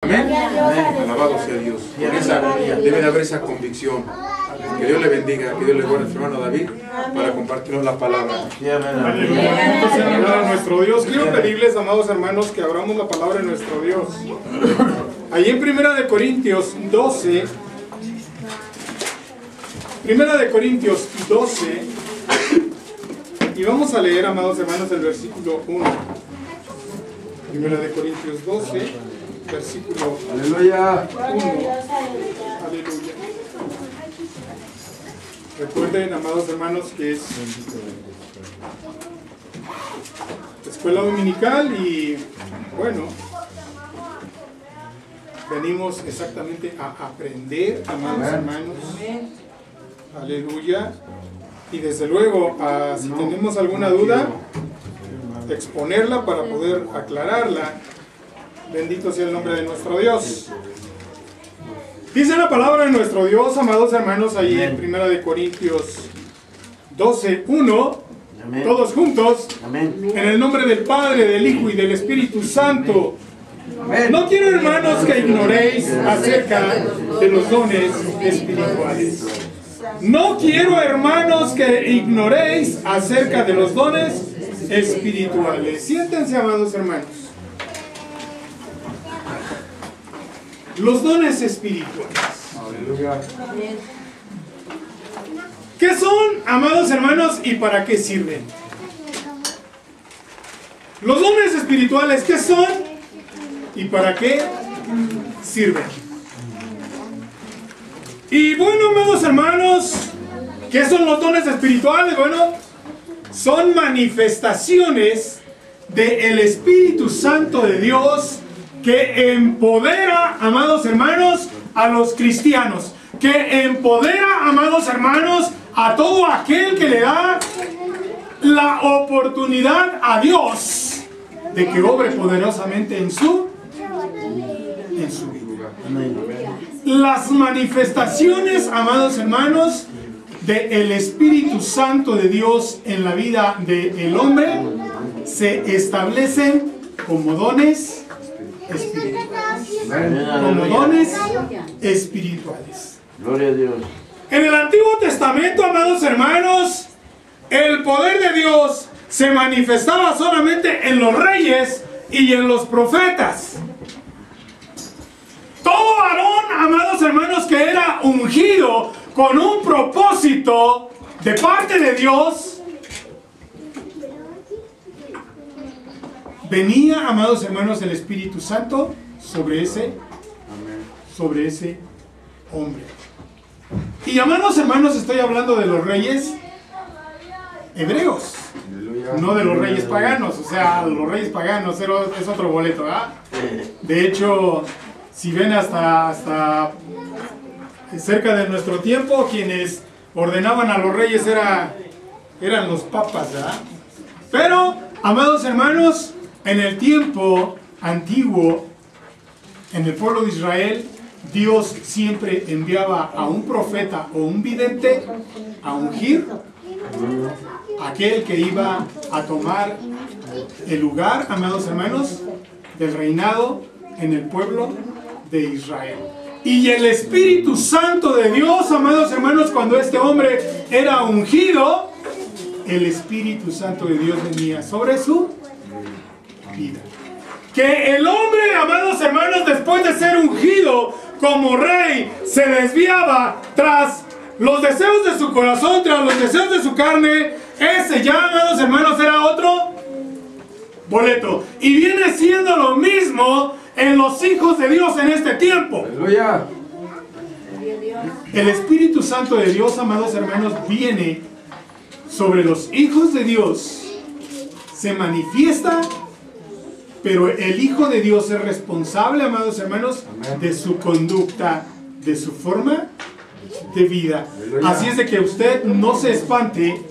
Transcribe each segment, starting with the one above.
Amén. Alabado sea Dios. Debe de haber esa convicción. Que Dios le bendiga, que Dios le guarde a su hermano David para compartirnos la palabra. Aleluya. Entonces, a nuestro Dios. Quiero pedirles, amados hermanos, que abramos la palabra de nuestro Dios. Allí en 1 Corintios 12. 1 Corintios 12. Y vamos a leer, amados hermanos, el versículo 1. 1 Corintios 12, versículo 1. Aleluya. Aleluya. Recuerden, amados hermanos, que es escuela dominical y, bueno, venimos exactamente a aprender, amados hermanos. Aleluya. Y desde luego, si tenemos alguna duda, exponerla para poder aclararla. Bendito sea el nombre de nuestro Dios. Dice la palabra de nuestro Dios, amados hermanos, allí en 1 Corintios 12, 1, todos juntos, en el nombre del Padre, del Hijo y del Espíritu Santo. No quiero, hermanos, que ignoréis acerca de los dones espirituales. No quiero, hermanos, que ignoréis acerca de los dones espirituales. Siéntense, amados hermanos. Los dones espirituales. ¿Qué son, amados hermanos, y para qué sirven? Los dones espirituales, ¿qué son y para qué sirven? Y bueno, amados hermanos, ¿qué son los dones espirituales? Bueno, son manifestaciones del Espíritu Santo de Dios que empodera, amados hermanos, a los cristianos, que empodera, amados hermanos, a todo aquel que le da la oportunidad a Dios de que obre poderosamente en su vida. Las manifestaciones, amados hermanos, del Espíritu Santo de Dios en la vida del hombre se establecen como dones espirituales. Como dones espirituales. Gloria a Dios. En el Antiguo Testamento, amados hermanos, el poder de Dios se manifestaba solamente en los reyes y en los profetas. Todo varón, amados hermanos, que era ungido con un propósito de parte de Dios, venía, amados hermanos, el Espíritu Santo sobre ese hombre. Y, amados hermanos, estoy hablando de los reyes hebreos, no de los reyes paganos. O sea, los reyes paganos es otro boleto, ¿verdad? De hecho, si ven hasta cerca de nuestro tiempo, quienes ordenaban a los reyes eran los papas, ¿verdad? Pero, amados hermanos, en el tiempo antiguo, en el pueblo de Israel, Dios siempre enviaba a un profeta o un vidente a ungir a aquel que iba a tomar el lugar, amados hermanos, del reinado en el pueblo de Israel. Y el Espíritu Santo de Dios, amados hermanos, cuando este hombre era ungido, el Espíritu Santo de Dios venía sobre su vida. Que el hombre, amados hermanos, después de ser ungido como rey, se desviaba tras los deseos de su corazón, tras los deseos de su carne. Ese ya, amados hermanos, era otro boleto. Y viene siendo lo mismo en los hijos de Dios en este tiempo. Aleluya. El Espíritu Santo de Dios, amados hermanos, viene sobre los hijos de Dios, se manifiesta, pero el Hijo de Dios es responsable, amados hermanos, de su conducta, de su forma de vida. Así es de que usted no se espante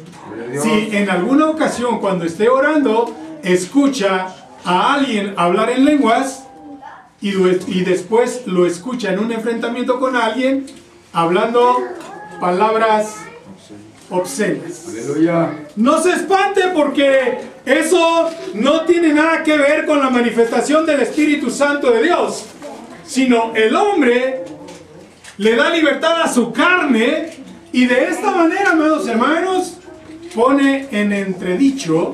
si en alguna ocasión, cuando esté orando, escucha a alguien hablar en lenguas y después lo escucha en un enfrentamiento con alguien hablando palabras obscenas. Aleluya. No se espante, porque eso no tiene nada que ver con la manifestación del Espíritu Santo de Dios. sino el hombre le da libertad a su carne y de esta manera, amados hermanos, pone en entredicho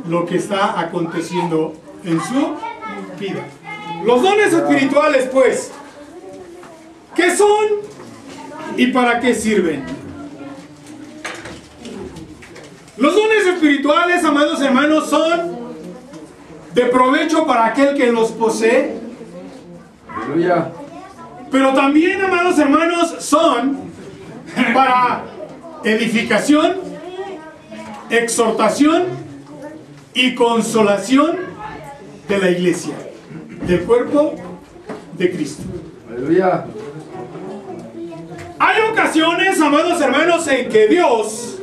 lo que está aconteciendo en su vida. Los dones espirituales, pues, ¿qué son y para qué sirven? Los dones espirituales, amados hermanos, son de provecho para aquel que los posee. Aleluya. Pero también, amados hermanos, son para edificación, exhortación y consolación de la iglesia, del cuerpo de Cristo. Aleluya. Hay ocasiones, amados hermanos, en que Dios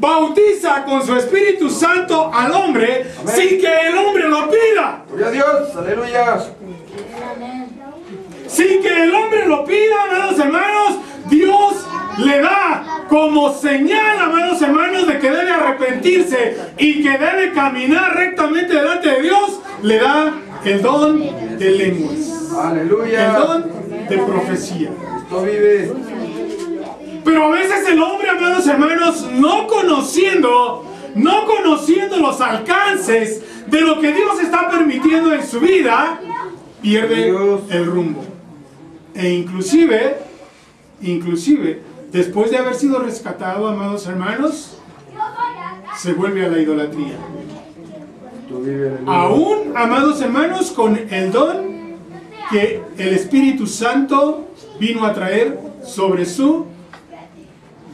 bautiza con su Espíritu Santo al hombre. Amén. Sin que el hombre lo pida. Gloria a Dios, aleluya. Sin que el hombre lo pida, amados hermanos, Dios le da como señal, amados hermanos, de que debe arrepentirse y que debe caminar rectamente delante de Dios, le da el don de lenguas. Aleluya. El don de profecía. Cristo vive. Pero a veces el hombre, amados hermanos, no conociendo los alcances de lo que Dios está permitiendo en su vida, pierde el rumbo. E inclusive, después de haber sido rescatado, amados hermanos, se vuelve a la idolatría. Aún, amados hermanos, con el don que el Espíritu Santo vino a traer sobre su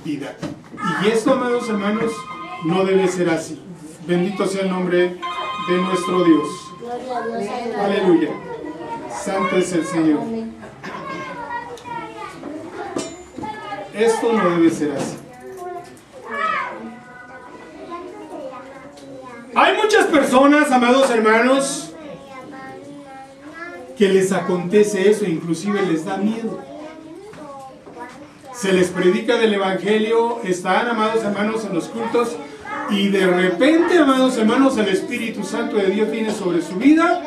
vida. Y esto, amados hermanos, no debe ser así. Bendito sea el nombre de nuestro Dios. Aleluya. Santo es el Señor. Esto no debe ser así. Hay muchas personas, amados hermanos, que les acontece eso, inclusive les da miedo. Se les predica del Evangelio, están, amados hermanos, en los cultos, y de repente, amados hermanos, el Espíritu Santo de Dios viene sobre su vida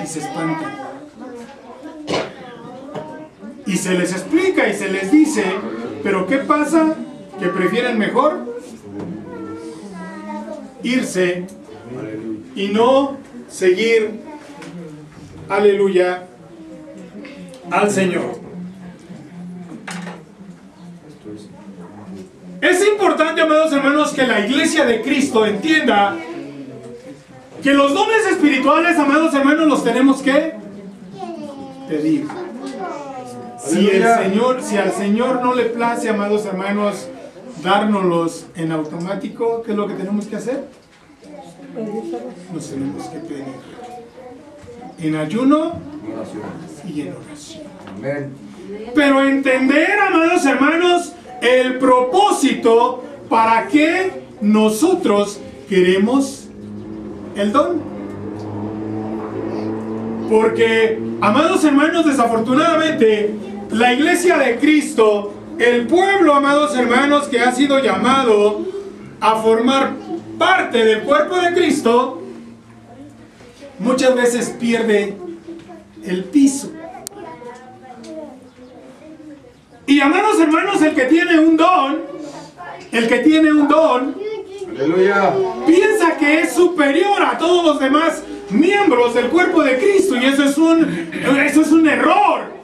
y se espantan. Y se les explica y se les dice, pero ¿qué pasa? Que prefieren mejor irse y no seguir, aleluya, al Señor. Es importante, amados hermanos, que la iglesia de Cristo entienda que los dones espirituales, amados hermanos, los tenemos que pedir. Si al Señor no le place, amados hermanos, dárnoslos en automático, ¿qué es lo que tenemos que hacer? Nos tenemos que pedir. En ayuno y en oración. Pero entender, amados hermanos, el propósito para que nosotros queremos el don. Porque, amados hermanos, desafortunadamente, la iglesia de Cristo, el pueblo, amados hermanos, que ha sido llamado a formar parte del cuerpo de Cristo, muchas veces pierde el piso. Y, amados hermanos, el que tiene un don, aleluya, piensa que es superior a todos los demás miembros del cuerpo de Cristo, y eso es un error.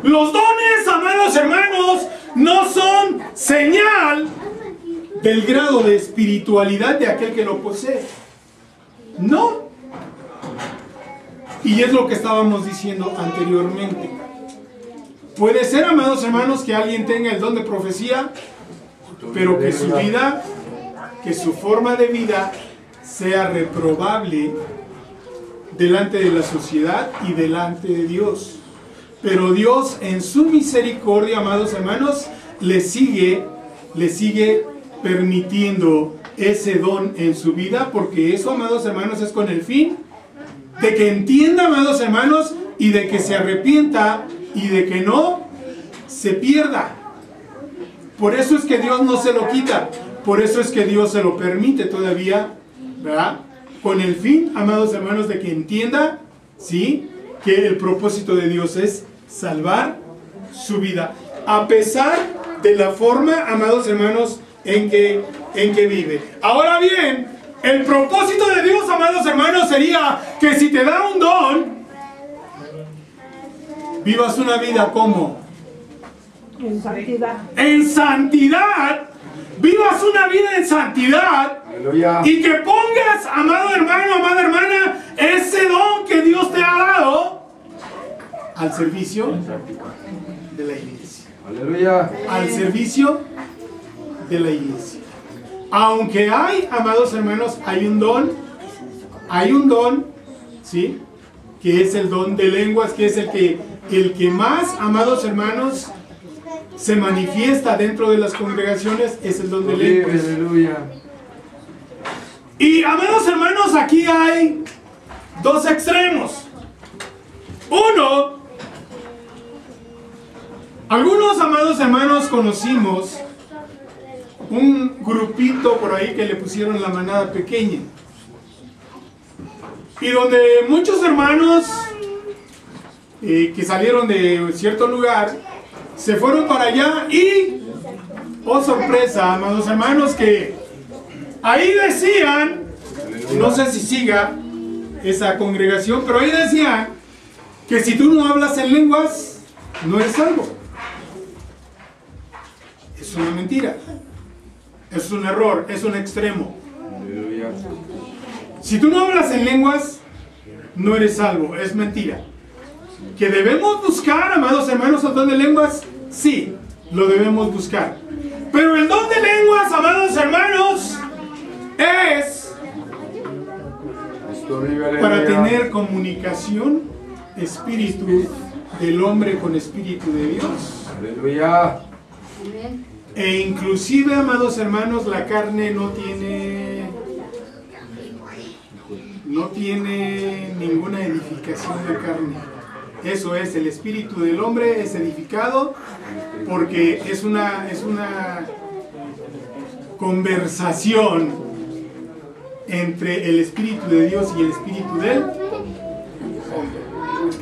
Los dones, amados hermanos, no son señal del grado de espiritualidad de aquel que lo posee. No. Y es lo que estábamos diciendo anteriormente. Puede ser, amados hermanos, que alguien tenga el don de profecía, pero que su vida, que su forma de vida sea reprobable delante de la sociedad y delante de Dios. Pero Dios, en su misericordia, amados hermanos, le sigue permitiendo ese don en su vida, porque eso, amados hermanos, es con el fin de que entienda, amados hermanos, y de que se arrepienta y de que no se pierda. Por eso es que Dios no se lo quita, por eso es que Dios se lo permite todavía, ¿verdad? Con el fin, amados hermanos, de que entienda, ¿sí?, que el propósito de Dios es salvar su vida, a pesar de la forma, amados hermanos, en que vive. Ahora bien, el propósito de Dios, amados hermanos, sería que si te da un don, vivas una vida como En santidad. en santidad, vivas una vida en santidad. Aleluya. Y que pongas, amado hermano, amada hermana, ese don que Dios te ha dado al servicio de la iglesia. Aleluya. Al servicio de la iglesia. Aunque hay, amados hermanos, hay un don, ¿sí?, que es el don de lenguas, que es el que más, amados hermanos, se manifiesta dentro de las congregaciones, es el don de lenguas. Aleluya. Y, amados hermanos, aquí hay dos extremos. Uno, algunos, amados hermanos, conocimos un grupito por ahí que le pusieron la manada pequeña. Y donde muchos hermanos que salieron de cierto lugar se fueron para allá y, oh sorpresa, amados hermanos, que ahí decían, no sé si siga esa congregación, pero ahí decían que si tú no hablas en lenguas, no eres salvo. Es una mentira, es un error, es un extremo. Aleluya. Si tú no hablas en lenguas, no eres salvo, es mentira. ¿Que debemos buscar, amados hermanos, el don de lenguas? Sí, lo debemos buscar. Pero el don de lenguas, amados hermanos, es para tener comunicación, espíritu del hombre con espíritu de Dios. Aleluya. E inclusive, amados hermanos, la carne no tiene ninguna edificación de carne. Eso es, el espíritu del hombre es edificado porque es una conversación entre el espíritu de Dios y el espíritu del hombre.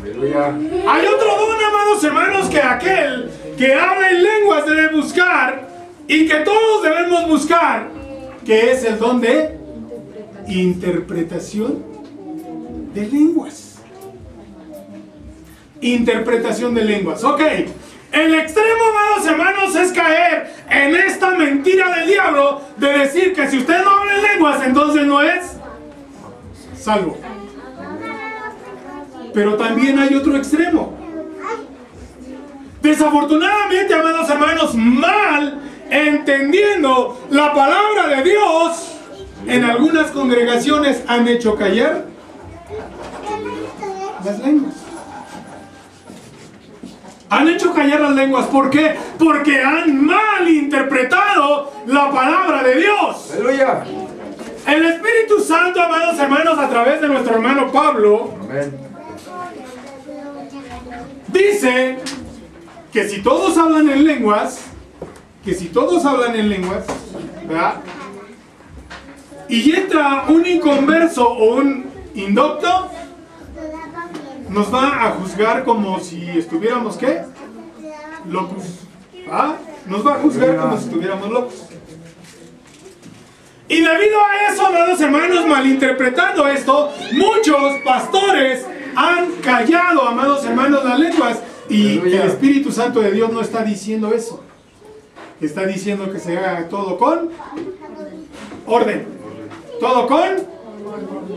Aleluya. Hay otro don, amados hermanos, que aquel que habla en lenguas debe buscar y que todos debemos buscar, que es el don de interpretación de lenguas. Interpretación de lenguas. Ok, el extremo, amados hermanos, es caer en esta mentira del diablo de decir que si usted no habla en lenguas, entonces no es salvo. Pero también hay otro extremo. Desafortunadamente, amados hermanos, mal entendiendo la palabra de Dios, en algunas congregaciones han hecho callar las lenguas. Han hecho callar las lenguas. ¿Por qué? Porque han mal interpretado la palabra de Dios. Aleluya. El Espíritu Santo, amados hermanos, a través de nuestro hermano Pablo, Amén. dice que si todos hablan en lenguas, ¿verdad?, y entra un inconverso o un indocto, nos va a juzgar como si estuviéramos, ¿qué?, locos. ¿Ah? Nos va a juzgar como si estuviéramos locos. Y debido a eso, amados hermanos, malinterpretando esto, muchos pastores han callado, amados hermanos, las lenguas. Y el Espíritu Santo de Dios no está diciendo eso. Está diciendo que se haga todo con orden. Todo con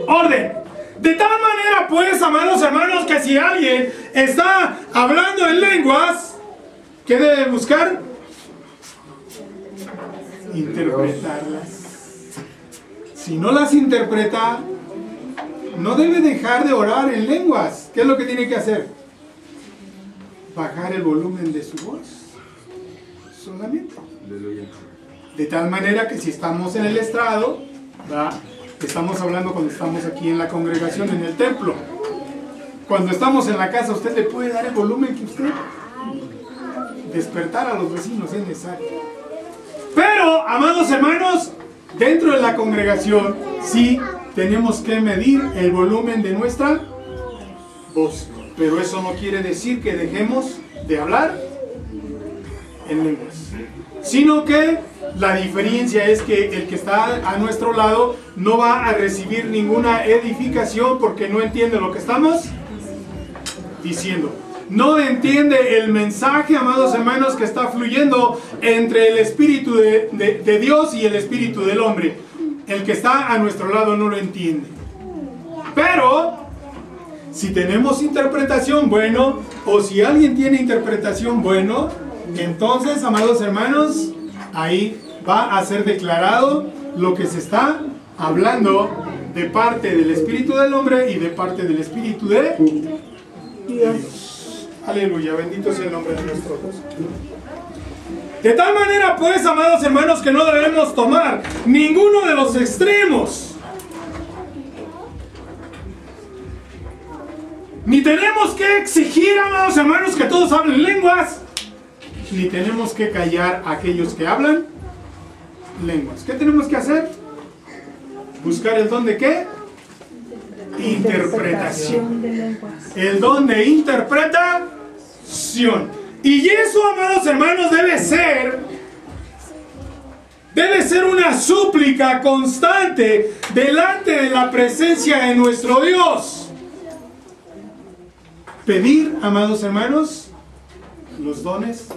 orden. De tal manera, pues, amados hermanos, que si alguien está hablando en lenguas, ¿qué debe buscar? Interpretarlas. Si no las interpreta, no debe dejar de orar en lenguas. ¿Qué es lo que tiene que hacer? Bajar el volumen de su voz. Solamente. De tal manera que si estamos en el estrado, ¿verdad?, estamos hablando cuando estamos aquí en la congregación, en el templo. Cuando estamos en la casa, usted le puede dar el volumen que usted, despertar a los vecinos es necesario. Pero, amados hermanos, dentro de la congregación sí tenemos que medir el volumen de nuestra voz. Pero eso no quiere decir que dejemos de hablar en lenguas, sino que la diferencia es que el que está a nuestro lado no va a recibir ninguna edificación porque no entiende lo que estamos diciendo. No entiende el mensaje, amados hermanos, que está fluyendo entre el Espíritu de Dios y el Espíritu del hombre. El que está a nuestro lado no lo entiende. Pero si tenemos interpretación, bueno, o si alguien tiene interpretación, bueno, entonces, amados hermanos, ahí va a ser declarado lo que se está hablando de parte del Espíritu del hombre y de parte del Espíritu de Dios. Aleluya, bendito sea el nombre de nuestro Dios. De tal manera, pues, amados hermanos, que no debemos tomar ninguno de los extremos. Ni tenemos que exigir, amados hermanos, que todos hablen lenguas, ni tenemos que callar a aquellos que hablan lenguas. ¿Qué tenemos que hacer? Buscar el don de ¿qué? Interpretación. El don de interpretación. Y eso, amados hermanos, debe ser una súplica constante delante de la presencia de nuestro Dios. Pedir, amados hermanos, los dones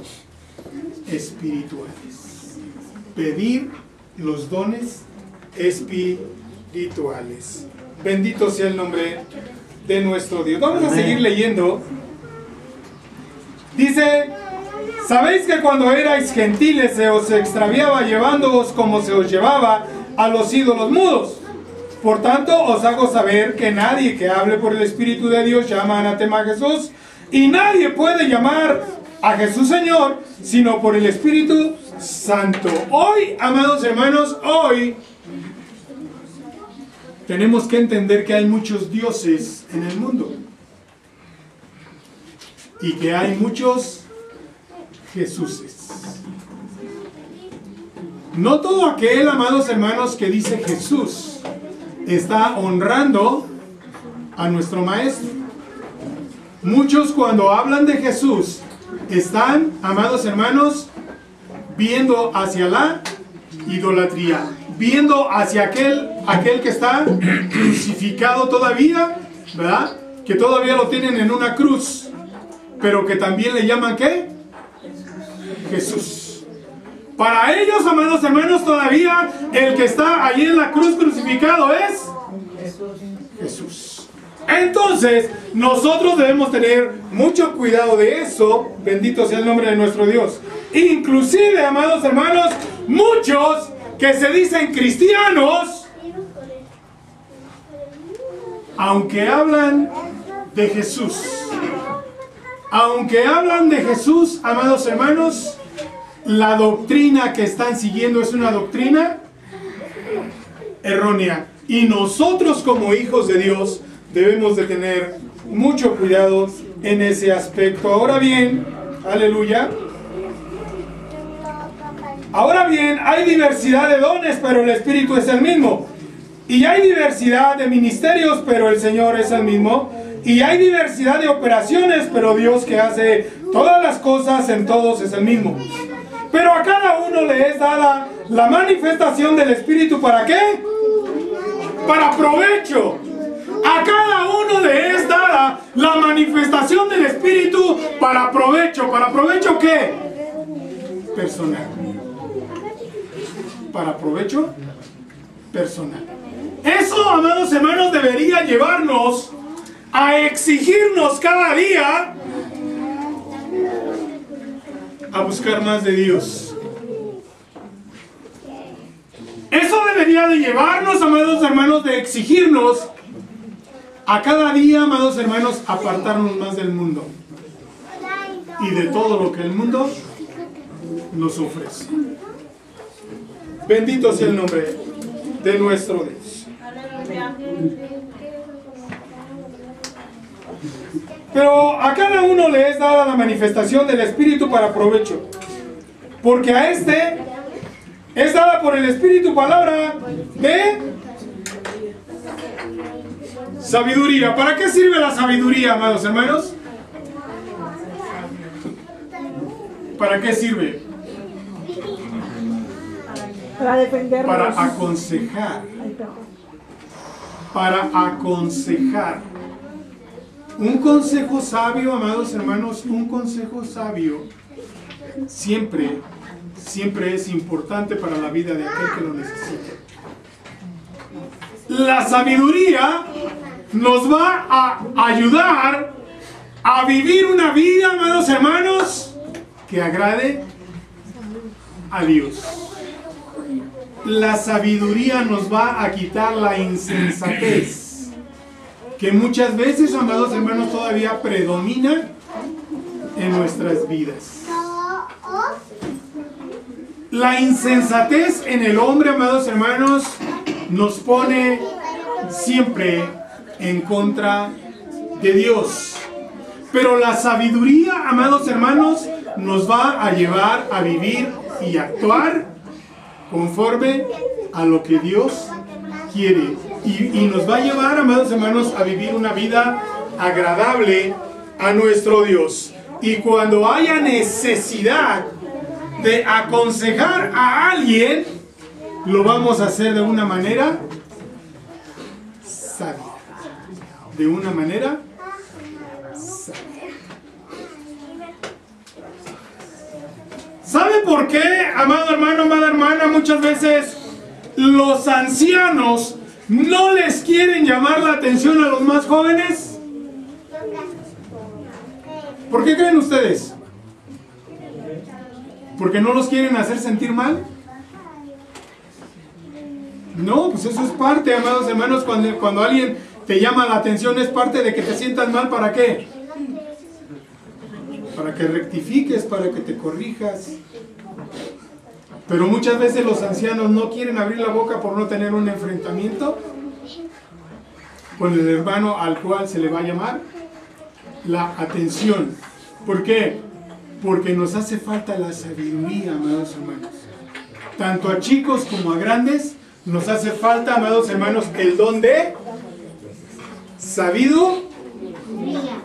espirituales. Pedir los dones espirituales. Bendito sea el nombre de nuestro Dios. Vamos a seguir leyendo. Dice: ¿sabéis que cuando erais gentiles se os extraviaba llevándoos como se os llevaba a los ídolos mudos? Por tanto, os hago saber que nadie que hable por el Espíritu de Dios llama anatema a Jesús, y nadie puede llamar a Jesús Señor, sino por el Espíritu Santo. Hoy, amados hermanos, hoy tenemos que entender que hay muchos dioses en el mundo y que hay muchos Jesuses. No todo aquel, amados hermanos, que dice Jesús está honrando a nuestro Maestro. Muchos, cuando hablan de Jesús, están, amados hermanos, viendo hacia la idolatría, viendo hacia aquel que está crucificado todavía, ¿verdad? Que todavía lo tienen en una cruz, pero que también le llaman ¿qué? Jesús. Para ellos, amados hermanos, todavía el que está allí en la cruz crucificado es Jesús. Entonces, nosotros debemos tener mucho cuidado de eso. Bendito sea el nombre de nuestro Dios. Inclusive, amados hermanos, muchos que se dicen cristianos, aunque hablan de Jesús, amados hermanos, la doctrina que están siguiendo es una doctrina errónea. Y nosotros, como hijos de Dios, debemos de tener mucho cuidado en ese aspecto. Ahora bien, aleluya. Ahora bien, hay diversidad de dones, pero el Espíritu es el mismo. Y hay diversidad de ministerios, pero el Señor es el mismo. Y hay diversidad de operaciones, pero Dios, que hace todas las cosas en todos, es el mismo. Pero a cada uno le es dada la manifestación del Espíritu. ¿Para qué? Para provecho. A cada uno le es dada la manifestación del Espíritu para provecho. ¿Para provecho qué? Personal. Para provecho personal. Eso, amados hermanos, debería llevarnos a exigirnos cada día a buscar más de Dios. Eso debería de llevarnos, amados hermanos, de exigirnos a cada día, amados hermanos, apartarnos más del mundo y de todo lo que el mundo nos ofrece. Bendito sea el nombre de nuestro Dios. Pero a cada uno le es dada la manifestación del Espíritu para provecho, porque a este es dada por el Espíritu palabra de Sabiduría. ¿Para qué sirve la sabiduría, amados hermanos? ¿Para qué sirve? Para defendernos. Para aconsejar. Para aconsejar. Un consejo sabio, amados hermanos, un consejo sabio siempre es importante para la vida de aquel que lo necesita. La sabiduría nos va a ayudar a vivir una vida, amados hermanos, que agrade a Dios. La sabiduría nos va a quitar la insensatez, que muchas veces, amados hermanos, todavía predomina en nuestras vidas. La insensatez en el hombre, amados hermanos, nos pone siempre en contra de Dios. Pero la sabiduría, amados hermanos, nos va a llevar a vivir y actuar conforme a lo que Dios quiere. Y nos va a llevar, amados hermanos, a vivir una vida agradable a nuestro Dios. Y cuando haya necesidad de aconsejar a alguien, lo vamos a hacer de una manera sabia. De una manera sabia. ¿Sabe por qué, amado hermano, amada hermana, muchas veces los ancianos no les quieren llamar la atención a los más jóvenes? ¿Por qué creen ustedes? ¿Porque no los quieren hacer sentir mal? No, pues eso es parte, amados hermanos, cuando alguien te llama la atención, es parte de que te sientas mal. ¿Para qué? Para que rectifiques, para que te corrijas. Pero muchas veces los ancianos no quieren abrir la boca por no tener un enfrentamiento con el hermano al cual se le va a llamar la atención. ¿Por qué? Porque nos hace falta la sabiduría, amados hermanos. Tanto a chicos como a grandes nos hace falta, amados hermanos, el don de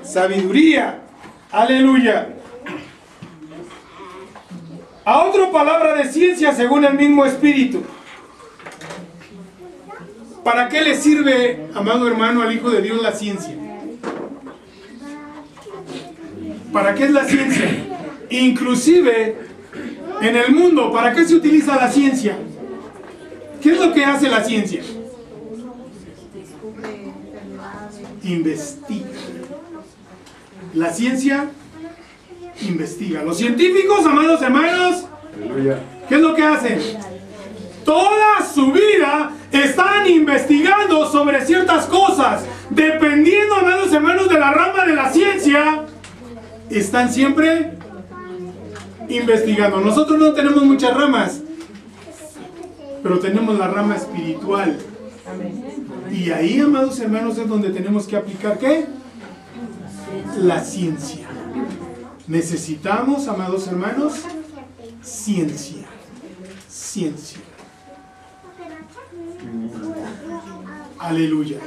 sabiduría. Aleluya. A otra palabra de ciencia según el mismo Espíritu. ¿Para qué le sirve, amado hermano, al Hijo de Dios la ciencia? ¿Para qué es la ciencia? Inclusive en el mundo, ¿para qué se utiliza la ciencia? ¿Qué es lo que hace la ciencia? Investiga. La ciencia investiga. Los científicos, amados hermanos, ¿qué es lo que hacen? Toda su vida están investigando sobre ciertas cosas. Dependiendo, amados hermanos, de la rama de la ciencia, están siempre investigando. Nosotros no tenemos muchas ramas, pero tenemos la rama espiritual. Y ahí, amados hermanos, es donde tenemos que aplicar ¿qué? La ciencia. Necesitamos, amados hermanos, ciencia. Ciencia. Aleluya.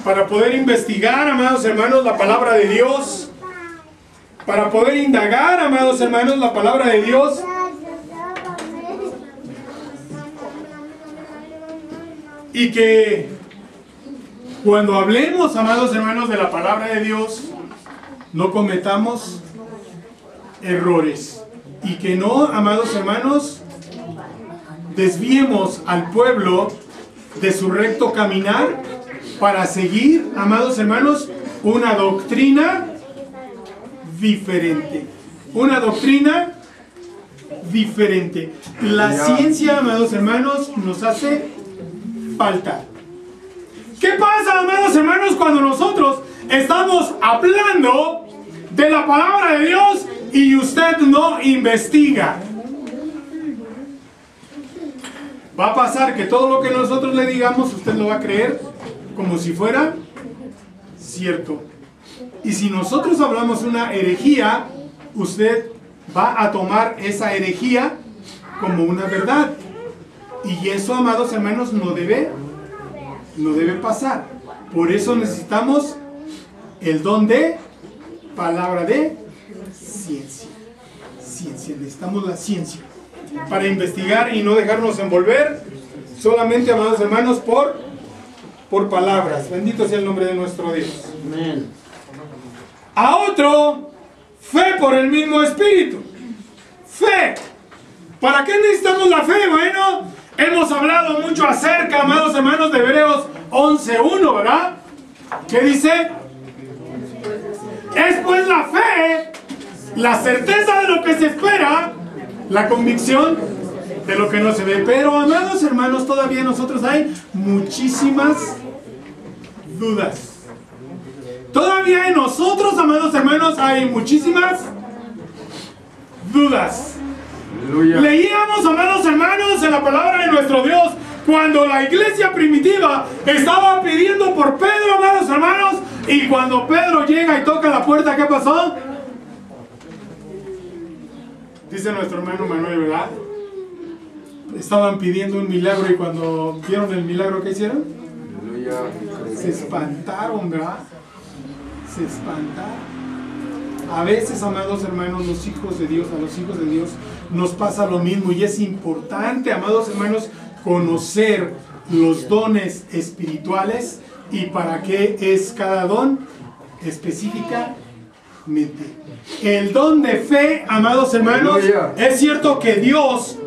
Para poder investigar, amados hermanos, la palabra de Dios. Para poder indagar, amados hermanos, la palabra de Dios. Y que cuando hablemos, amados hermanos, de la palabra de Dios, no cometamos errores. Y que no, amados hermanos, desviemos al pueblo de su recto caminar para seguir, amados hermanos, una doctrina diferente. Una doctrina diferente. La ciencia, amados hermanos, nos hace falta. ¿Qué pasa, amados hermanos, cuando nosotros estamos hablando de la palabra de Dios y usted no investiga? Va a pasar que todo lo que nosotros le digamos, usted lo va a creer como si fuera cierto. Y si nosotros hablamos una herejía, usted va a tomar esa herejía como una verdad. Y eso, amados hermanos, no debe pasar. Por eso necesitamos el don de palabra de ciencia. Ciencia, necesitamos la ciencia para investigar y no dejarnos envolver solamente, amados hermanos, por palabras. Bendito sea el nombre de nuestro Dios. Amén. A otro, fe por el mismo Espíritu. Fe. ¿Para qué necesitamos la fe? Bueno, hemos hablado mucho acerca, amados hermanos, de Hebreos 11:1, ¿verdad? ¿Qué dice? Es pues la fe, la certeza de lo que se espera, la convicción de lo que no se ve. Pero, amados hermanos, todavía nosotros hay muchísimas dudas. Todavía en nosotros, amados hermanos, hay muchísimas dudas. Aleluya. Leíamos, amados hermanos, en la palabra de nuestro Dios, cuando la iglesia primitiva estaba pidiendo por Pedro, amados hermanos, y cuando Pedro llega y toca la puerta, ¿qué pasó? Dice nuestro hermano Manuel, ¿verdad? Estaban pidiendo un milagro y cuando vieron el milagro, ¿qué hicieron? Aleluya. Se espantaron, ¿verdad? Se espantaron. A veces, amados hermanos, los hijos de Dios, a los hijos de Dios nos pasa lo mismo y es importante, amados hermanos, conocer los dones espirituales y para qué es cada don específicamente. El don de fe, amados hermanos, Aleluya. es cierto que Dios,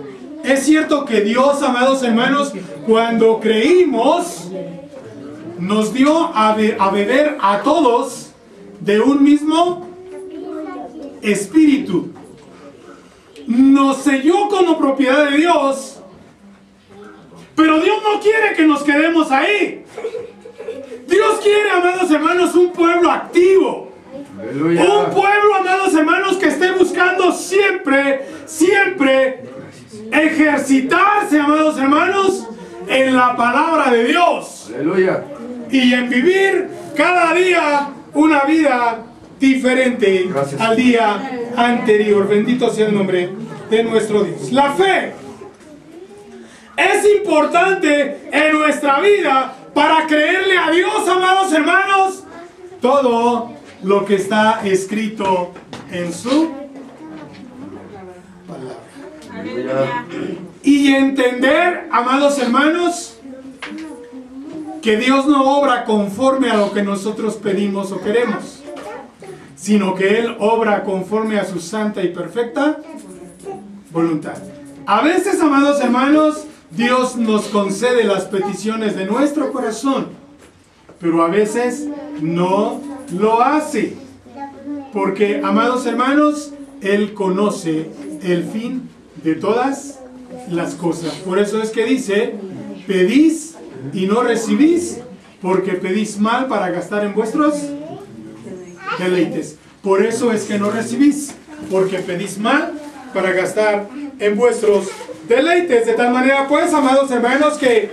amados hermanos, cuando creímos, nos dio a beber a todos de un mismo espíritu. Nos selló como propiedad de Dios, pero Dios no quiere que nos quedemos ahí. Dios quiere, amados hermanos, un pueblo activo. Aleluya. Un pueblo, amados hermanos, que esté buscando siempre ejercitarse, amados hermanos, en la palabra de Dios. Aleluya. Y en vivir cada día una vida diferente. Gracias. Al día anterior. Bendito sea el nombre de nuestro Dios. La fe es importante en nuestra vida para creerle a Dios, amados hermanos, todo lo que está escrito en su palabra. Aleluya. Y entender, amados hermanos, que Dios no obra conforme a lo que nosotros pedimos o queremos, sino que Él obra conforme a su santa y perfecta voluntad. A veces, amados hermanos, Dios nos concede las peticiones de nuestro corazón, pero a veces no lo hace, porque, amados hermanos, Él conoce el fin de todas las cosas. Por eso es que dice, pedís y no recibís, porque pedís mal para gastar en vuestros deleites. Por eso es que no recibís, porque pedís mal para gastar en vuestros deleites. De tal manera, pues, amados hermanos, que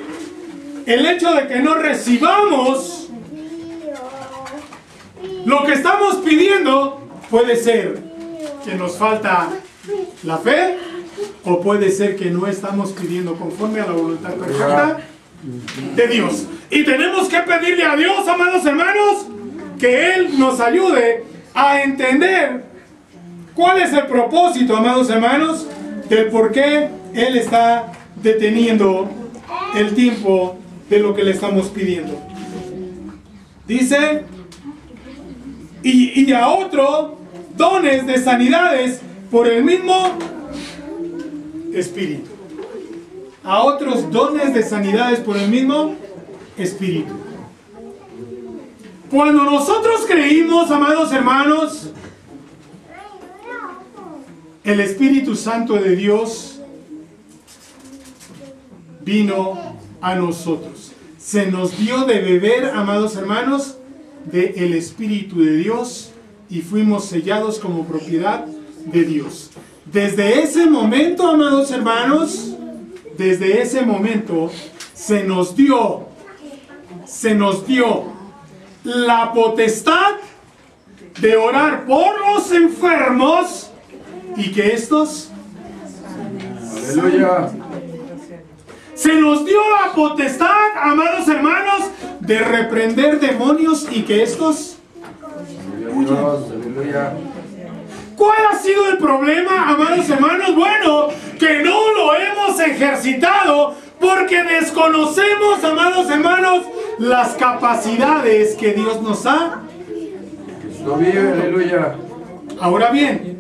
el hecho de que no recibamos lo que estamos pidiendo puede ser que nos falta la fe, o puede ser que no estamos pidiendo conforme a la voluntad perfecta de Dios. Y tenemos que pedirle a Dios, amados hermanos, que Él nos ayude a entender cuál es el propósito, amados hermanos, del por qué Él está deteniendo el tiempo de lo que le estamos pidiendo. Dice, y a otro, dones de sanidades por el mismo Espíritu. A otros, dones de sanidades por el mismo Espíritu. Cuando nosotros creímos, amados hermanos, el Espíritu Santo de Dios vino a nosotros. Se nos dio de beber, amados hermanos, del Espíritu de Dios y fuimos sellados como propiedad de Dios. Desde ese momento, amados hermanos, desde ese momento se nos dio la potestad de orar por los enfermos y que estos, Aleluya. se nos dio la potestad, amados hermanos, de reprender demonios y que estos huyan. Aleluya. ¿Cuál ha sido el problema, amados hermanos? Bueno, que no lo hemos ejercitado porque desconocemos, amados hermanos, las capacidades que Dios nos ha. Cristo vive, aleluya. Ahora bien,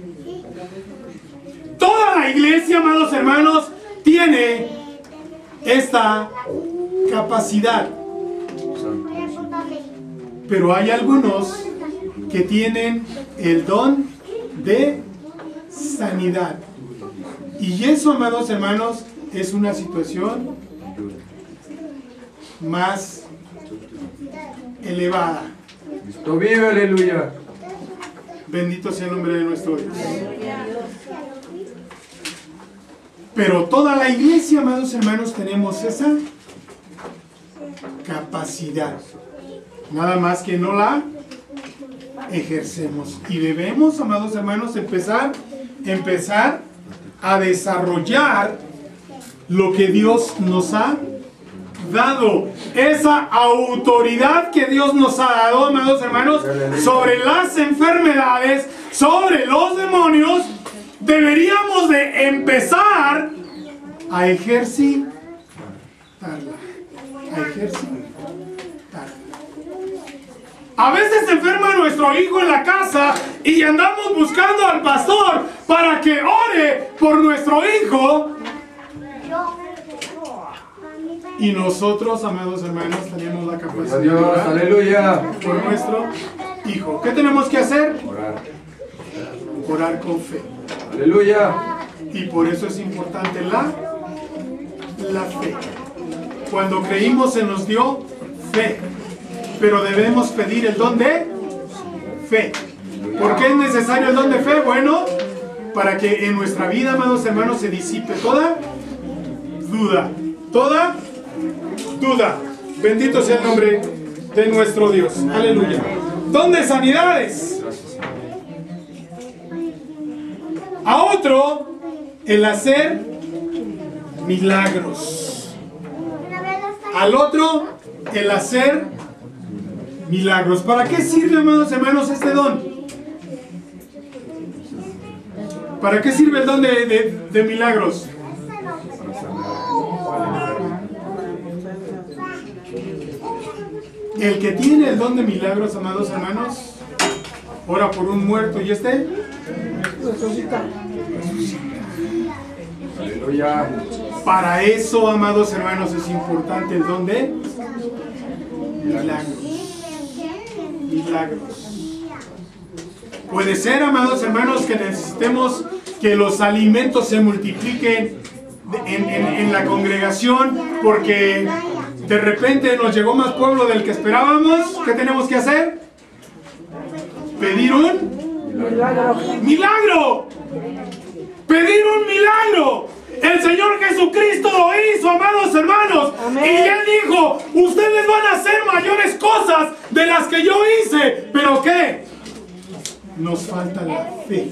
toda la iglesia, amados hermanos, tiene esta capacidad. Pero hay algunos que tienen el don de sanidad. Y eso, amados hermanos, es una situación más elevada. Cristo vive, aleluya. Bendito sea el nombre de nuestro Dios. Pero toda la iglesia, amados hermanos, tenemos esa capacidad. Nada más que no la ejercemos. Y debemos, amados hermanos, empezar a desarrollar lo que Dios nos ha dado. Esa autoridad que Dios nos ha dado, amados hermanos, sobre las enfermedades, sobre los demonios, deberíamos de empezar a ejercitarla. A veces se enferma nuestro hijo en la casa y andamos buscando al pastor para que ore por nuestro hijo. Y nosotros, amados hermanos, tenemos la capacidad de orar aleluya, por nuestro hijo. ¿Qué tenemos que hacer? orar. Orar con fe. Aleluya. Y por eso es importante la fe. Cuando creímos se nos dio fe. Pero debemos pedir el don de fe. ¿Por qué es necesario el don de fe? Bueno, para que en nuestra vida, amados hermanos, se disipe toda duda. Toda duda. Bendito sea el nombre de nuestro Dios. Aleluya. Don de sanidades. A otro, el hacer milagros. Al otro, el hacer milagros. ¿Para qué sirve, amados hermanos, este don? ¿Para qué sirve el don de milagros? El que tiene el don de milagros, amados hermanos, ora por un muerto y resucita. Aleluya. Para eso, amados hermanos, es importante el don de milagros. Milagros. Puede ser, amados hermanos, que necesitemos que los alimentos se multipliquen en la congregación porque de repente nos llegó más pueblo del que esperábamos. ¿Qué tenemos que hacer? Pedir un milagro. Pedir un milagro. El Señor Jesucristo lo hizo, amados hermanos. Amén. Y Él dijo, ustedes van a hacer mayores cosas de las que yo hice. ¿Pero qué? Nos falta la fe.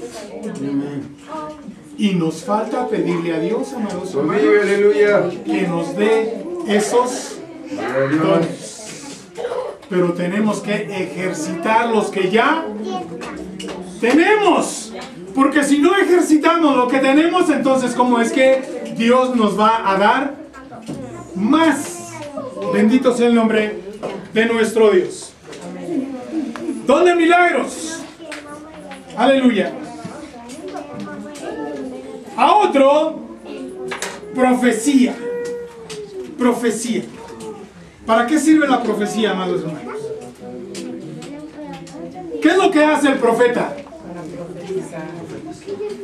Y nos falta pedirle a Dios, amados hermanos, que nos dé esos dones. Pero tenemos que ejercitar los que ya tenemos. Porque si no ejercitamos lo que tenemos, entonces ¿cómo es que Dios nos va a dar más? Bendito sea el nombre de nuestro Dios. Don de milagros. Aleluya. A otro, profecía. Profecía. ¿Para qué sirve la profecía, amados hermanos? ¿Qué es lo que hace el profeta?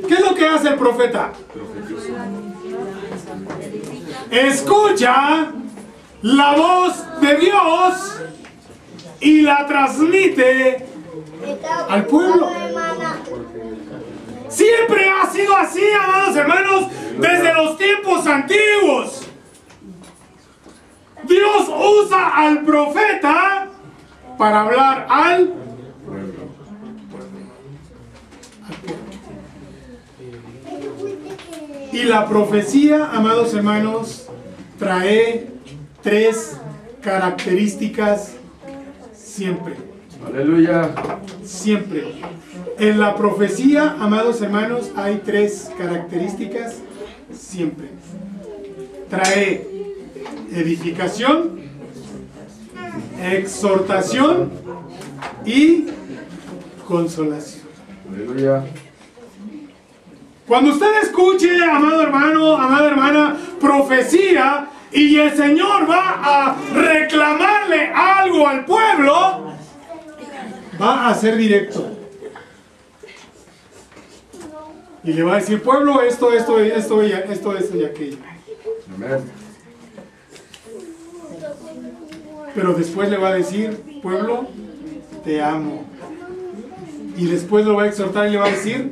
¿Qué es lo que hace el profeta? Escucha la voz de Dios y la transmite al pueblo. Siempre ha sido así, amados hermanos, desde los tiempos antiguos. Dios usa al profeta para hablar al pueblo. Y la profecía, amados hermanos, trae tres características siempre. Aleluya. Siempre. En la profecía, amados hermanos, hay 3 características siempre. Trae edificación, exhortación y consolación. Aleluya. Cuando usted escuche, amado hermano, amada hermana, profecía y el Señor va a reclamarle algo al pueblo, va a ser directo. Y le va a decir, pueblo, esto y aquello. Amén. Pero después le va a decir, pueblo, te amo. Y después lo va a exhortar y le va a decir,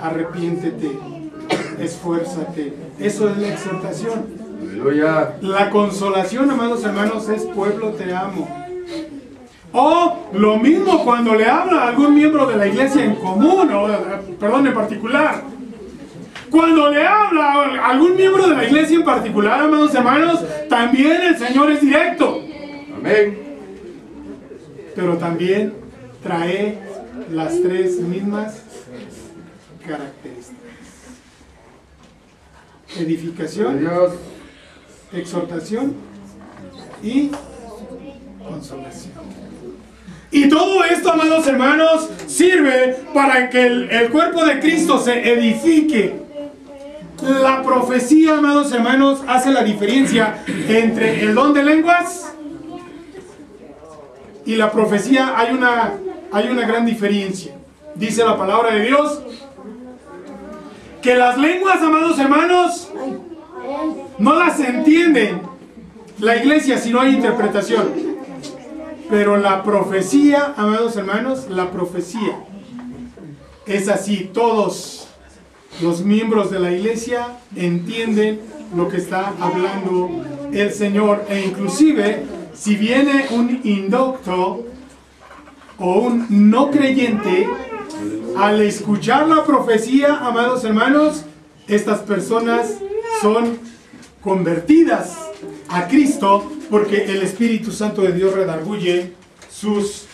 arrepiéntete, esfuérzate. Eso es la exhortación. Aleluya. La consolación, amados hermanos, es pueblo, te amo. O lo mismo cuando le habla a algún miembro de la iglesia en común, en particular. Cuando le habla a algún miembro de la iglesia en particular, amados hermanos, también el Señor es directo. Amén. Pero también trae las 3 mismas características: edificación, Dios. exhortación y consolación. Y todo esto, amados hermanos, sirve para que el cuerpo de Cristo se edifique. La profecía, amados hermanos, hace la diferencia entre el don de lenguas y la profecía. Hay una gran diferencia. Dice la palabra de Dios que las lenguas, amados hermanos, no las entienden la iglesia si no hay interpretación. Pero la profecía, amados hermanos, la profecía es así. Todos los miembros de la iglesia entienden lo que está hablando el Señor. E inclusive, si viene un indocto o un no creyente, al escuchar la profecía, amados hermanos, estas personas son convertidas a Cristo, porque el Espíritu Santo de Dios redarguye sus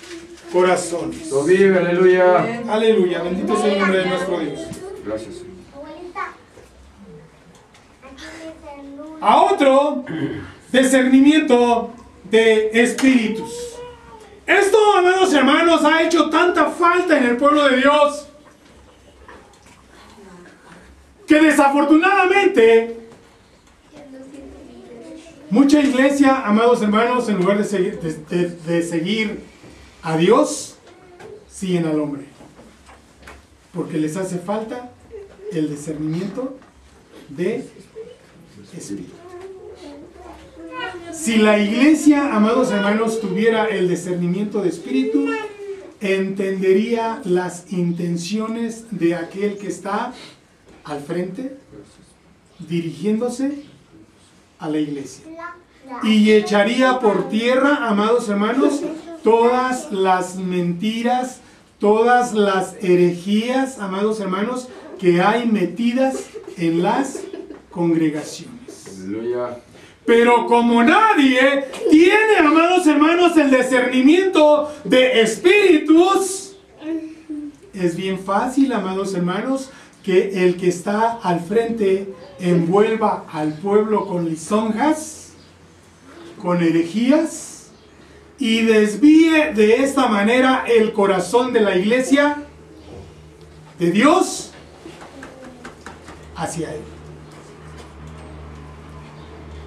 corazones. Lo vive, aleluya. Aleluya, bendito sea el nombre de nuestro Dios. Gracias. A otro, discernimiento de espíritus. Esto, amados hermanos, ha hecho tanta falta en el pueblo de Dios que desafortunadamente mucha iglesia, amados hermanos, en lugar de seguir a Dios, siguen al hombre. Porque les hace falta el discernimiento de espíritu. Si la iglesia, amados hermanos, tuviera el discernimiento de espíritu, entendería las intenciones de aquel que está al frente, dirigiéndose a la iglesia. Y echaría por tierra, amados hermanos, todas las mentiras, todas las herejías, amados hermanos, que hay metidas en las congregaciones. Aleluya. Pero como nadie tiene, amados hermanos, el discernimiento de espíritus, es bien fácil, amados hermanos, que el que está al frente envuelva al pueblo con lisonjas, con herejías, y desvíe de esta manera el corazón de la iglesia de Dios hacia él.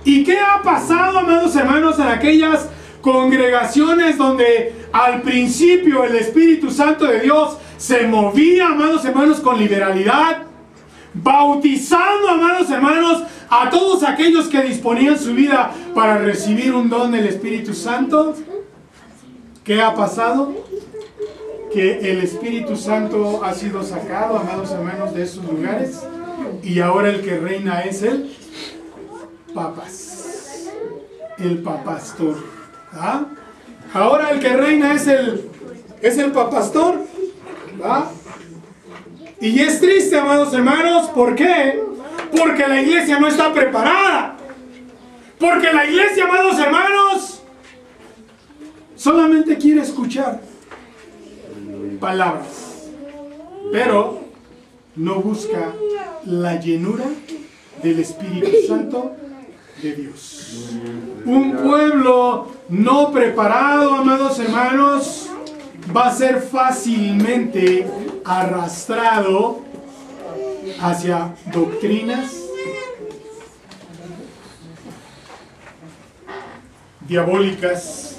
¿Y qué ha pasado, amados hermanos, en aquellas congregaciones donde al principio el Espíritu Santo de Dios se movía, amados hermanos, con liberalidad, bautizando, amados hermanos, a todos aquellos que disponían su vida para recibir un don del Espíritu Santo? ¿Qué ha pasado? Que el Espíritu Santo ha sido sacado, amados hermanos, de esos lugares, y ahora el que reina es el papas, el papastor. ¿Ah? Ahora el que reina es el papastor. ¿Ah? Y es triste, amados hermanos, ¿por qué? Porque la iglesia no está preparada. Porque la iglesia, amados hermanos, solamente quiere escuchar palabras, pero no busca la llenura del Espíritu Santo de Dios. Un pueblo no preparado, amados hermanos, va a ser fácilmente arrastrado hacia doctrinas diabólicas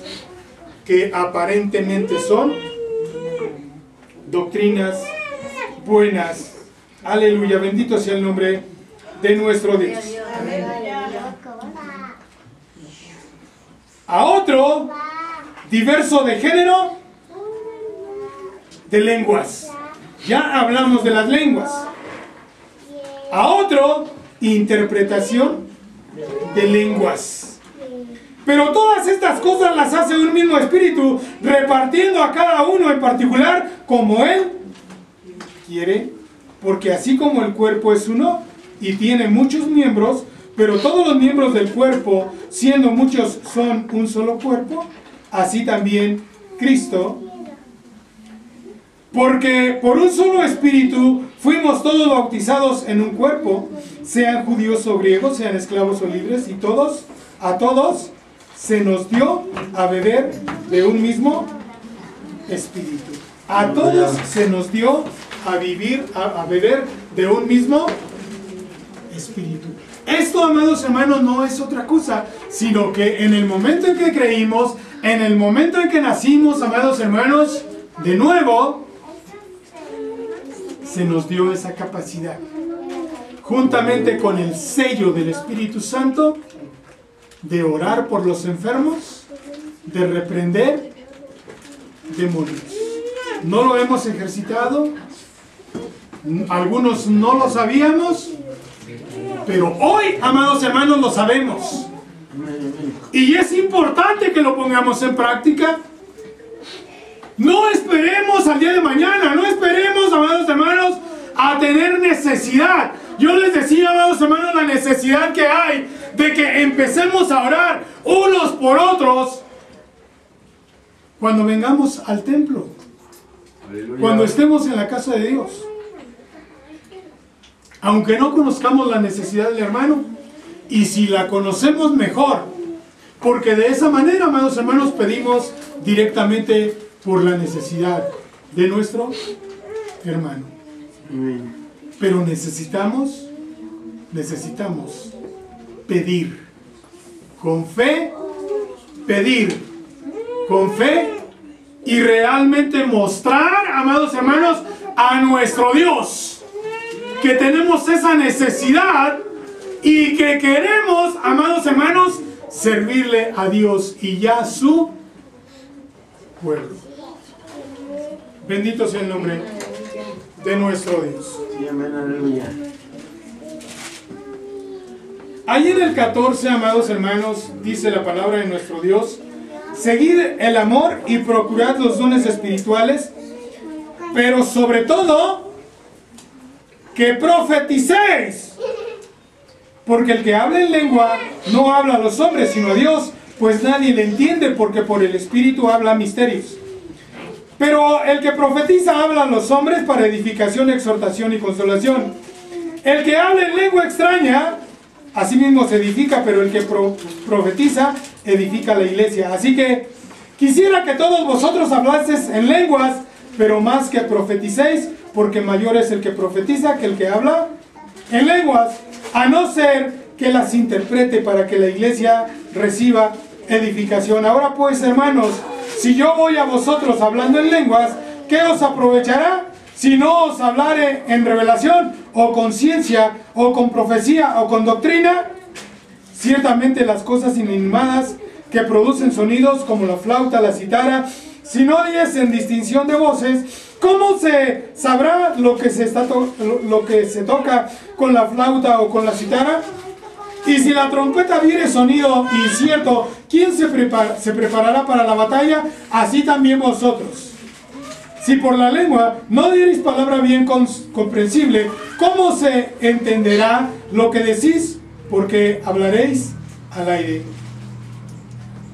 que aparentemente son doctrinas buenas. Aleluya, bendito sea el nombre de nuestro Dios. A otro, diverso de género, de lenguas. Ya hablamos de las lenguas. A otro, interpretación de lenguas. Pero todas estas cosas las hace un mismo espíritu, repartiendo a cada uno en particular como Él quiere, porque así como el cuerpo es uno y tiene muchos miembros, pero todos los miembros del cuerpo, siendo muchos, son un solo cuerpo, así también Cristo. Porque por un solo espíritu fuimos todos bautizados en un cuerpo, sean judíos o griegos, sean esclavos o libres, y a todos se nos dio a beber de un mismo espíritu. A todos se nos dio a beber de un mismo espíritu. Esto, amados hermanos, no es otra cosa, sino que en el momento en que creímos, en el momento en que nacimos, amados hermanos, de nuevo, se nos dio esa capacidad, juntamente con el sello del Espíritu Santo, de orar por los enfermos, de reprender demonios. No lo hemos ejercitado, algunos no lo sabíamos, pero hoy, amados hermanos, lo sabemos. Y es importante que lo pongamos en práctica. No esperemos al día de mañana, no esperemos, amados hermanos, a tener necesidad. Yo les decía, amados hermanos, la necesidad que hay de que empecemos a orar unos por otros cuando vengamos al templo, cuando estemos en la casa de Dios. Aunque no conozcamos la necesidad del hermano, y si la conocemos mejor, porque de esa manera, amados hermanos, pedimos directamente por la necesidad de nuestro hermano. Pero necesitamos pedir con fe, y realmente mostrar, amados hermanos, a nuestro Dios que tenemos esa necesidad y que queremos, amados hermanos, servirle a Dios y ya a su pueblo. Bendito sea el nombre de nuestro Dios. Ahí en el 14, amados hermanos, dice la palabra de nuestro Dios: seguid el amor y procurad los dones espirituales, pero sobre todo que profeticéis, porque el que habla en lengua no habla a los hombres sino a Dios, pues nadie le entiende, porque por el Espíritu habla misterios. Pero el que profetiza habla a los hombres para edificación, exhortación y consolación. El que habla en lengua extraña, así mismo se edifica, pero el que profetiza edifica la iglesia. Así que quisiera que todos vosotros hablaseis en lenguas, pero más que profeticéis, porque mayor es el que profetiza que el que habla en lenguas, a no ser que las interprete para que la iglesia reciba edificación. Ahora pues, hermanos, si yo voy a vosotros hablando en lenguas, ¿qué os aprovechará? Si no os hablare en revelación, o con ciencia, o con profecía, o con doctrina. Ciertamente las cosas inanimadas que producen sonidos como la flauta, la cítara, si no diesen distinción de voces, ¿cómo se sabrá lo que se toca con la flauta o con la cítara? Y si la trompeta diere sonido incierto, ¿quién se preparará para la batalla? Así también vosotros. Si por la lengua no diereis palabra bien comprensible, ¿cómo se entenderá lo que decís? Porque hablaréis al aire.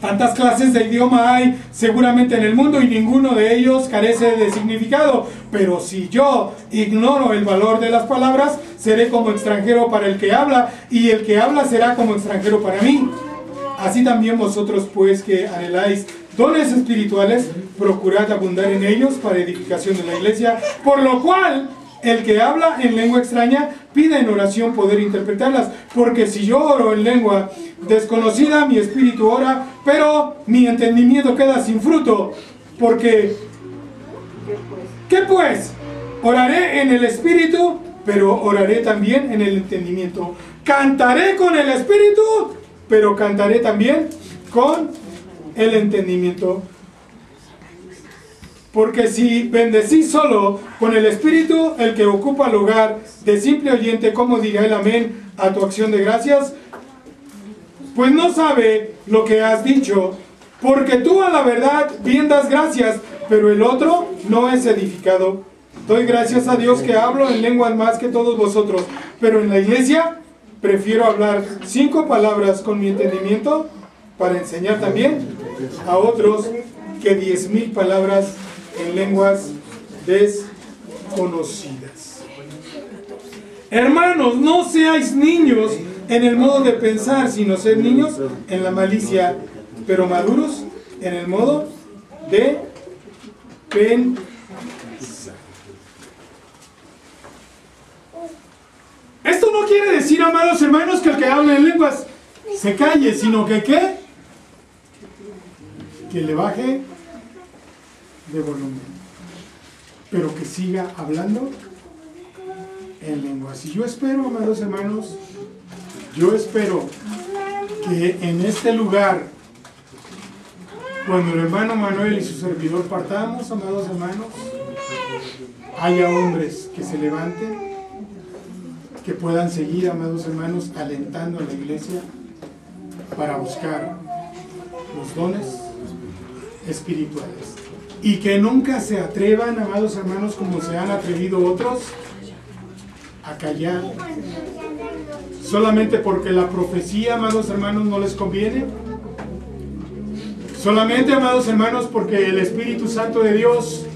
Tantas clases de idioma hay seguramente en el mundo y ninguno de ellos carece de significado. Pero si yo ignoro el valor de las palabras, seré como extranjero para el que habla, y el que habla será como extranjero para mí. Así también vosotros, pues, que anheláis dones espirituales, procurad abundar en ellos para edificación de la iglesia, por lo cual el que habla en lengua extraña pide en oración poder interpretarlas, porque si yo oro en lengua desconocida, mi espíritu ora, pero mi entendimiento queda sin fruto. Porque, ¿qué pues? Oraré en el espíritu, pero oraré también en el entendimiento. Cantaré con el espíritu, pero cantaré también con el entendimiento. Porque si bendecís solo con el espíritu, el que ocupa lugar de simple oyente, ¿cómo dirá el amén a tu acción de gracias? Pues no sabe lo que has dicho, porque tú a la verdad bien das gracias, pero el otro no es edificado. Doy gracias a Dios que hablo en lenguas más que todos vosotros, pero en la iglesia prefiero hablar 5 palabras con mi entendimiento para enseñar también a otros que 10,000 palabras en lenguas desconocidas. Hermanos, no seáis niños en el modo de pensar, sino sed niños en la malicia, pero maduros en el modo de pensar. Esto no quiere decir, amados hermanos, que el que habla en lenguas se calle, sino que ¿qué? Que le baje de volumen, pero que siga hablando en lenguas. Y yo espero, amados hermanos, yo espero que en este lugar, cuando el hermano Manuel y su servidor partamos, amados hermanos, haya hombres que se levanten, que puedan seguir, amados hermanos, alentando a la iglesia para buscar los dones espirituales. Y que nunca se atrevan, amados hermanos, como se han atrevido otros, a callar. Solamente porque la profecía, amados hermanos, no les conviene. Solamente, amados hermanos, porque el Espíritu Santo de Dios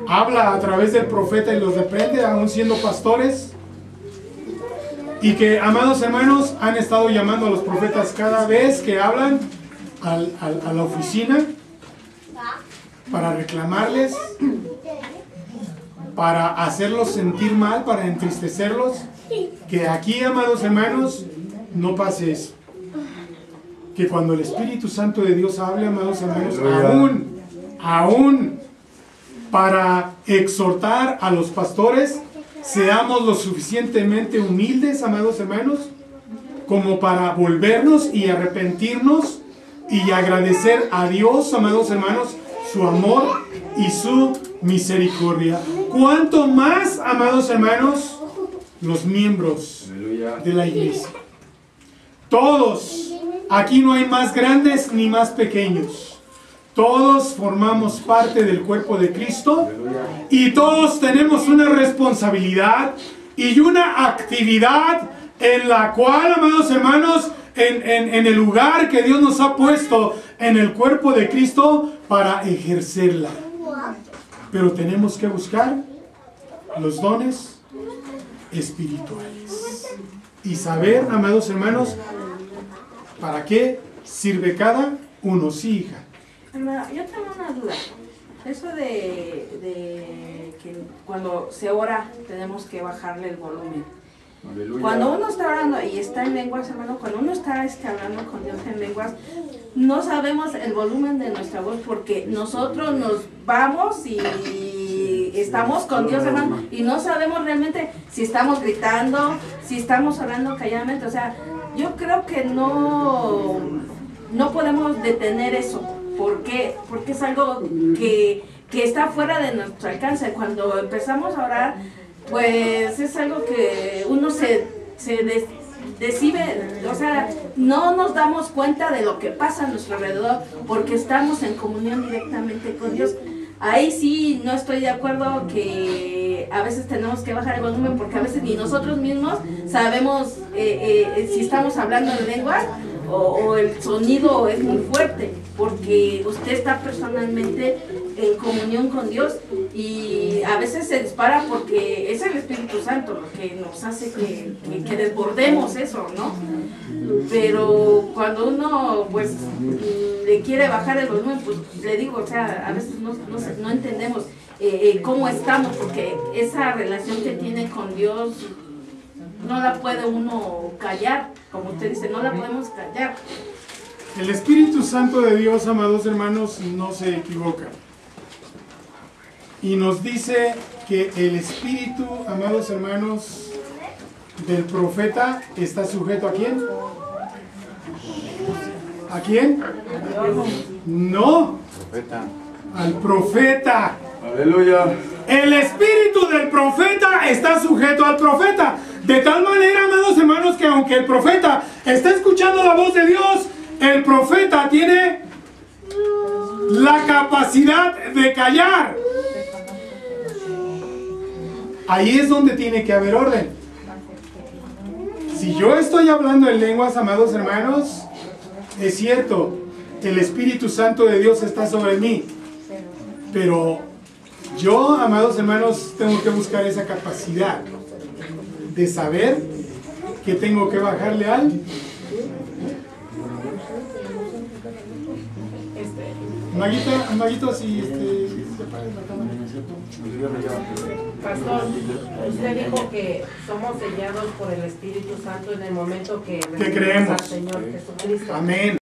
habla a través del profeta y los reprende, aún siendo pastores. Y que, amados hermanos, han estado llamando a los profetas cada vez que hablan a la oficina para reclamarles, para hacerlos sentir mal, para entristecerlos. Que aquí, amados hermanos, no pase eso. Que cuando el Espíritu Santo de Dios hable, amados hermanos, aún para exhortar a los pastores, seamos lo suficientemente humildes, amados hermanos, como para volvernos y arrepentirnos y agradecer a Dios, amados hermanos, su amor y su misericordia. Cuanto más, amados hermanos, los miembros de la iglesia. Todos, aquí no hay más grandes ni más pequeños. Todos formamos parte del cuerpo de Cristo y todos tenemos una responsabilidad y una actividad en la cual, amados hermanos, en el lugar que Dios nos ha puesto en el cuerpo de Cristo para ejercerla. Pero tenemos que buscar los dones espirituales y saber, amados hermanos, para qué sirve cada uno. Sí, hija. Hermano, yo tengo una duda. Eso de que cuando se ora tenemos que bajarle el volumen. Aleluya. Cuando uno está orando y está en lenguas, hermano, cuando uno está hablando con Dios en lenguas, no sabemos el volumen de nuestra voz porque nosotros nos vamos y estamos con Dios, hermano, y no sabemos realmente si estamos gritando, si estamos hablando calladamente. O sea, yo creo que no podemos detener eso. ¿Por qué? Porque es algo que está fuera de nuestro alcance. Cuando empezamos a orar, pues es algo que uno se decide, o sea, no nos damos cuenta de lo que pasa a nuestro alrededor porque estamos en comunión directamente con Dios. Ahí sí no estoy de acuerdo que a veces tenemos que bajar el volumen porque a veces ni nosotros mismos sabemos si estamos hablando en lenguas o el sonido es muy fuerte, porque usted está personalmente en comunión con Dios y a veces se dispara porque es el Espíritu Santo lo que nos hace que desbordemos eso, ¿no? Pero cuando uno pues le quiere bajar el volumen, pues le digo, o sea, a veces no entendemos cómo estamos, porque esa relación que tiene con Dios no la puede uno callar, como usted dice, no la podemos callar. El Espíritu Santo de Dios, amados hermanos, no se equivoca. Y nos dice que el espíritu, amados hermanos, del profeta está sujeto ¿a quién? ¿A quién? No, al profeta. Aleluya. El espíritu del profeta está sujeto al profeta. De tal manera, amados hermanos, que aunque el profeta está escuchando la voz de Dios, el profeta tiene la capacidad de callar. Ahí es donde tiene que haber orden. Si yo estoy hablando en lenguas, amados hermanos, es cierto, el Espíritu Santo de Dios está sobre mí. Pero yo, amados hermanos, tengo que buscar esa capacidad de saber que tengo que bajarle al... Maguito, si Pastor, usted dijo que somos sellados por el Espíritu Santo en el momento que creemos al Señor Jesucristo. Amén.